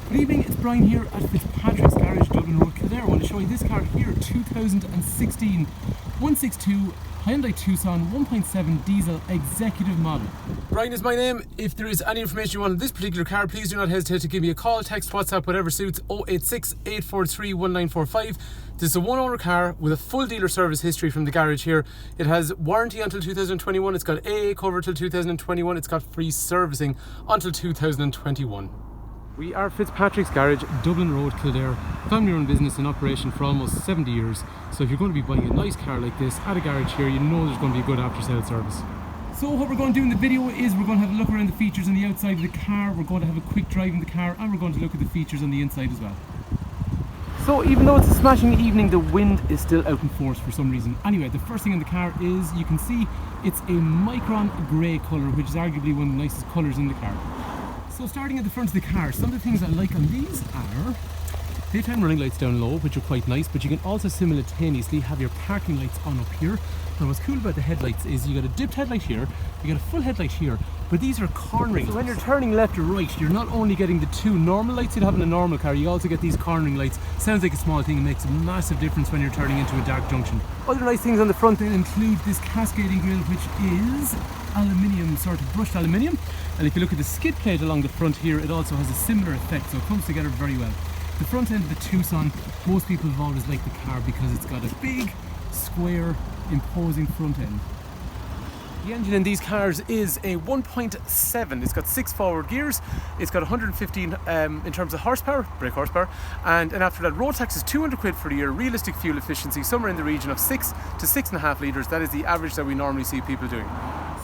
Good evening, it's Brian here at Fitzpatrick's Garage, Dublin Road, Kildare. I want to show you this car here, 2016 162 Hyundai Tucson 1.7 diesel executive model. Brian is my name. If there is any information you want on this particular car, please do not hesitate to give me a call, text, WhatsApp, whatever suits, 086 843 1945. This is a one owner car with a full dealer service history from the garage here. It has warranty until 2021, it's got AA cover till 2021, it's got free servicing until 2021. We are Fitzpatrick's Garage, Dublin Road, Kildare. Family-run business in operation for almost 70 years. So if you're going to be buying a nice car like this at a garage here, you know there's going to be a good after-sales service. So what we're going to do in the video is we're going to have a look around the features on the outside of the car, we're going to have a quick drive in the car, and we're going to look at the features on the inside as well. So even though it's a smashing evening, the wind is still out in force for some reason. Anyway, the first thing in the car is, you can see it's a micron grey colour, which is arguably one of the nicest colours in the car. So starting at the front of the car, some of the things I like on these are daytime running lights down low, which are quite nice, but you can also simultaneously have your parking lights on up here. And what's cool about the headlights is you got a dipped headlight here, you got a full headlight here, but these are cornering. So when you're turning left or right, you're not only getting the two normal lights you'd have in a normal car, you also get these cornering lights. Sounds like a small thing, it makes a massive difference when you're turning into a dark junction. Other nice things on the front then include this cascading grille, which is aluminium, sort of brushed aluminium. And if you look at the skid plate along the front here, it also has a similar effect, so it comes together very well. The front end of the Tucson, most people have always liked the car because it's got a big, square, imposing front end. The engine in these cars is a 1.7. It's got 6 forward gears, it's got 115 in terms of horsepower, brake horsepower, and after that road tax is 200 quid for the year. Realistic fuel efficiency somewhere in the region of 6 to 6.5 litres. That is the average that we normally see people doing.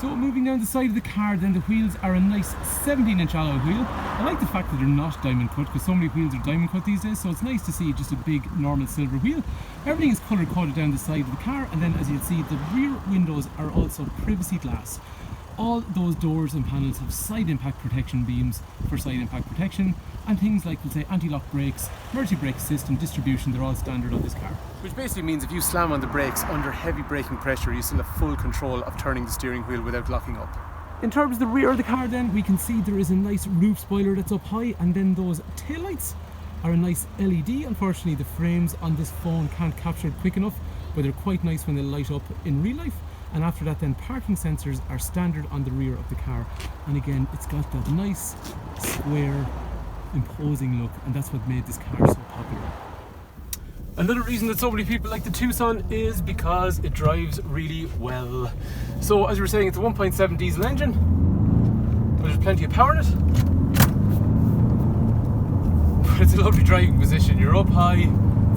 So moving down the side of the car then, the wheels are a nice 17-inch alloy wheel. I like the fact that they're not diamond cut, because so many wheels are diamond cut these days, so it's nice to see just a big normal silver wheel. Everything is colour coded down the side of the car, and then as you'll see, the rear windows are also privacy glass. All those doors and panels have side impact protection beams for side impact protection, and things like, we'll say, anti-lock brakes, emergency brake system, distribution, they're all standard on this car. Which basically means if you slam on the brakes under heavy braking pressure, you still have full control of turning the steering wheel without locking up. In terms of the rear of the car then, we can see there is a nice roof spoiler that's up high, and then those taillights are a nice LED. Unfortunately, the frames on this phone can't capture it quick enough, but they're quite nice when they light up in real life. And after that then, parking sensors are standard on the rear of the car, and again it's got that nice square imposing look, and that's what made this car so popular. Another reason that so many people like the Tucson is because it drives really well. So as we were saying, it's a 1.7 diesel engine, but there's plenty of power in it. But it's a lovely driving position. You're up high,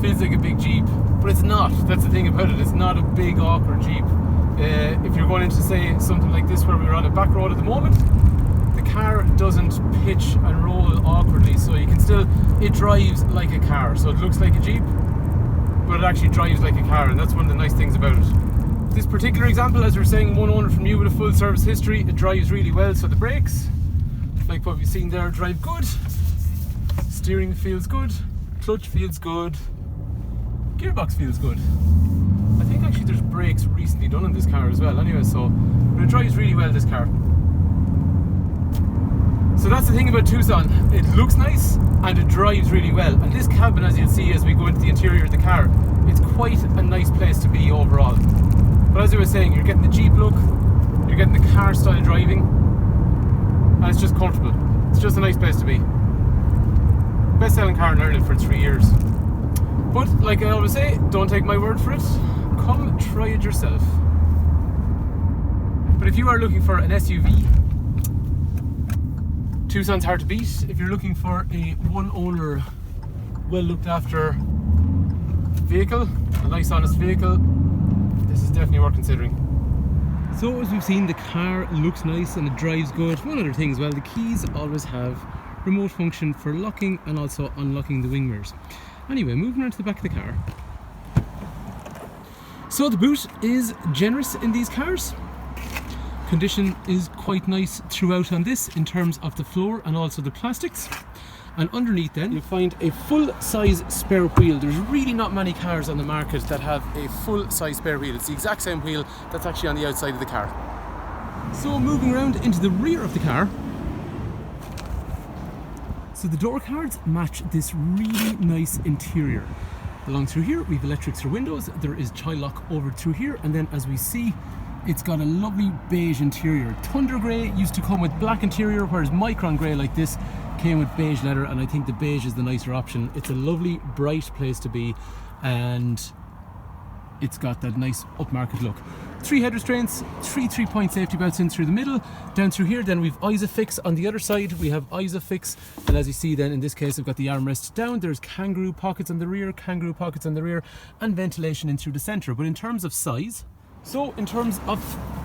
feels like a big Jeep, but it's not. That's the thing about it, it's not a big awkward Jeep. If you're going into, say, something like this where we're on a back road at the moment, the car doesn't pitch and roll awkwardly, so you can still, it drives like a car. So it looks like a Jeep, but it actually drives like a car, and that's one of the nice things about it. This particular example, as we were saying, one owner from you with a full service history, it drives really well. So the brakes, like what we've seen there, drive good, steering feels good, clutch feels good, gearbox feels good. I think actually there's brakes recently done on this car as well anyway, so, but it drives really well, this car. So that's the thing about Tucson, it looks nice and it drives really well, and this cabin, as you'll see as we go into the interior of the car, it's quite a nice place to be overall. But as I was saying, you're getting the Jeep look, you're getting the car style driving, and it's just comfortable. It's just a nice place to be. Best selling car in Ireland for 3 years. But like I always say, don't take my word for it, come try it yourself. But if you are looking for an SUV, Tucson's hard to beat. If you're looking for a one owner, well looked after vehicle, a nice honest vehicle, this is definitely worth considering. So as we've seen, the car looks nice and it drives good. One other thing as well, the keys always have remote function for locking and also unlocking the wing mirrors. Anyway, moving on to the back of the car. So the boot is generous in these cars. Condition is quite nice throughout on this in terms of the floor and also the plastics. And underneath then you'll find a full-size spare wheel. There's really not many cars on the market that have a full-size spare wheel. It's the exact same wheel that's actually on the outside of the car. So moving around into the rear of the car, So the door cards match this really nice interior. Along through here, we have electrics for windows. There is child lock over through here, and then as we see, it's got a lovely beige interior. Thunder Grey used to come with black interior, whereas Micron Grey like this came with beige leather, and I think the beige is the nicer option. It's a lovely, bright place to be, and it's got that nice upmarket look. 3 head restraints, 3 3-point safety belts in through the middle. Down through here then we've Isofix. On the other side we have Isofix, and as you see then in this case I've got the armrest down. There's kangaroo pockets on the rear, and ventilation in through the centre. But in terms of size, so in terms of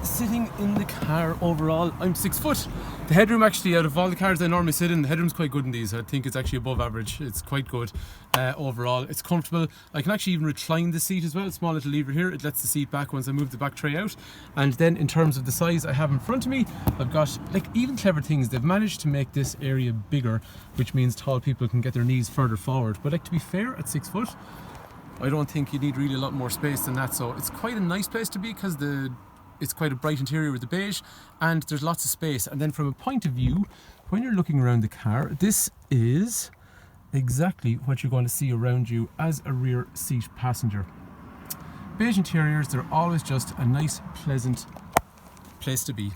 sitting in the car overall, I'm 6 foot. The headroom actually, out of all the cars I normally sit in, the headroom's quite good in these. I think it's actually above average. It's quite good overall. It's comfortable. I can actually even recline the seat as well. Small little lever here. It lets the seat back once I move the back tray out. And then in terms of the size I have in front of me, I've got, like, even clever things. They've managed to make this area bigger, which means tall people can get their knees further forward. But like, to be fair, at 6 foot, I don't think you need really a lot more space than that. So it's quite a nice place to be because it's quite a bright interior with the beige, and there's lots of space. And then from a point of view, when you're looking around the car, this is exactly what you're going to see around you as a rear seat passenger. Beige interiors, they're always just a nice, pleasant place to be.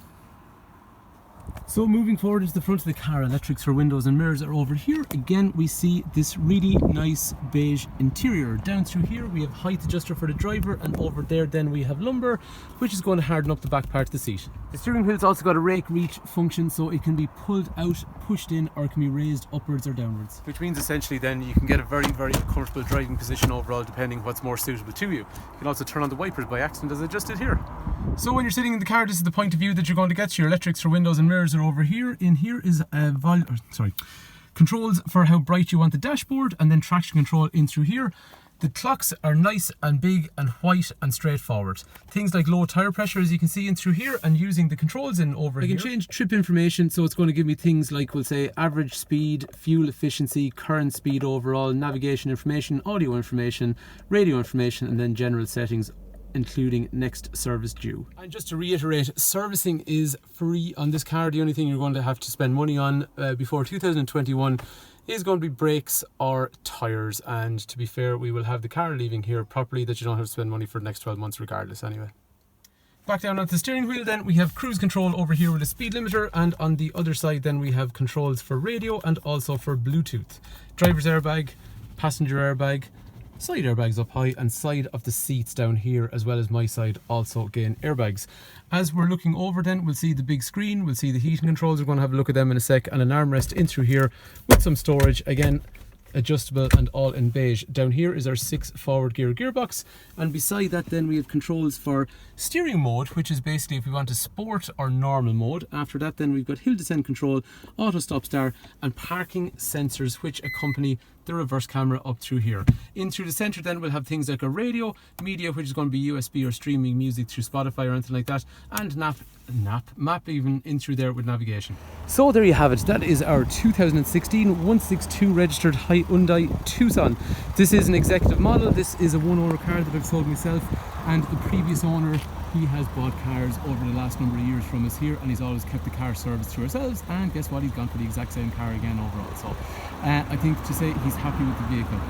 So moving forward into the front of the car, electrics for windows and mirrors are over here. Again, we see this really nice beige interior. Down through here we have height adjuster for the driver, and over there then we have lumbar, which is going to harden up the back part of the seat. The steering wheel's also got a rake reach function, so it can be pulled out, pushed in, or it can be raised upwards or downwards. Which means essentially then you can get a very, very comfortable driving position overall, depending what's more suitable to you. You can also turn on the wipers by accident as adjusted here. So when you're sitting in the car, this is the point of view that you're going to get. Your electrics for windows and mirrors are over here. In here is controls for how bright you want the dashboard, and then traction control in through here. The clocks are nice and big and white and straightforward. Things like low tire pressure, as you can see in through here, and using the controls in over here. I can change trip information, so it's going to give me things like, we'll say, average speed, fuel efficiency, current speed overall, navigation information, audio information, radio information, and then general settings, including next service due. And just to reiterate, servicing is free on this car. The only thing you're going to have to spend money on before 2021 is going to be brakes or tyres, and to be fair, we will have the car leaving here properly, that you don't have to spend money for the next 12 months regardless anyway. Back down onto the steering wheel then, we have cruise control over here with a speed limiter, and on the other side then we have controls for radio and also for Bluetooth. Driver's airbag, passenger airbag, side airbags up high, and side of the seats down here, as well as my side, also gain airbags. As we're looking over then, we'll see the big screen, we'll see the heating controls, we're going to have a look at them in a sec, and an armrest in through here with some storage, again adjustable and all in beige. Down here is our 6 forward gear gearbox, and beside that then we have controls for steering mode, which is basically if we want a sport or normal mode. After that then we've got hill descent control, auto stop start, and parking sensors which accompany the reverse camera up through here. In through the centre then we'll have things like a radio, media, which is going to be USB or streaming music through Spotify or anything like that, and map even in through there with navigation. So there you have it. That is our 2016 162 registered Hyundai Tucson. This is an executive model. This is a one-owner car that I've sold myself, and the previous owner, he has bought cars over the last number of years from us here, and he's always kept the car serviced through ourselves, and guess what, he's gone for the exact same car again overall. So I think to say he's happy with the vehicle.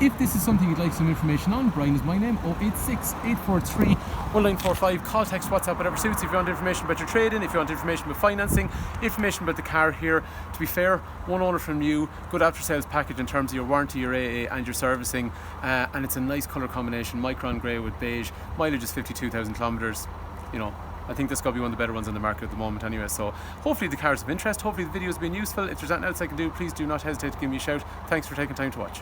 If this is something you'd like some information on, Brian is my name, 086 843 1945. Call, text, WhatsApp, whatever suits. If you want information about your trade-in, if you want information about financing, information about the car here. To be fair, one owner from you, good after sales package in terms of your warranty, your AA and your servicing, and it's a nice colour combination, Micron grey with beige. Mileage is 52,000 kilometres. You know, I think this has got to be one of the better ones on the market at the moment anyway. So hopefully the car's of interest, hopefully the video has been useful. If there's anything else I can do, please do not hesitate to give me a shout. Thanks for taking time to watch.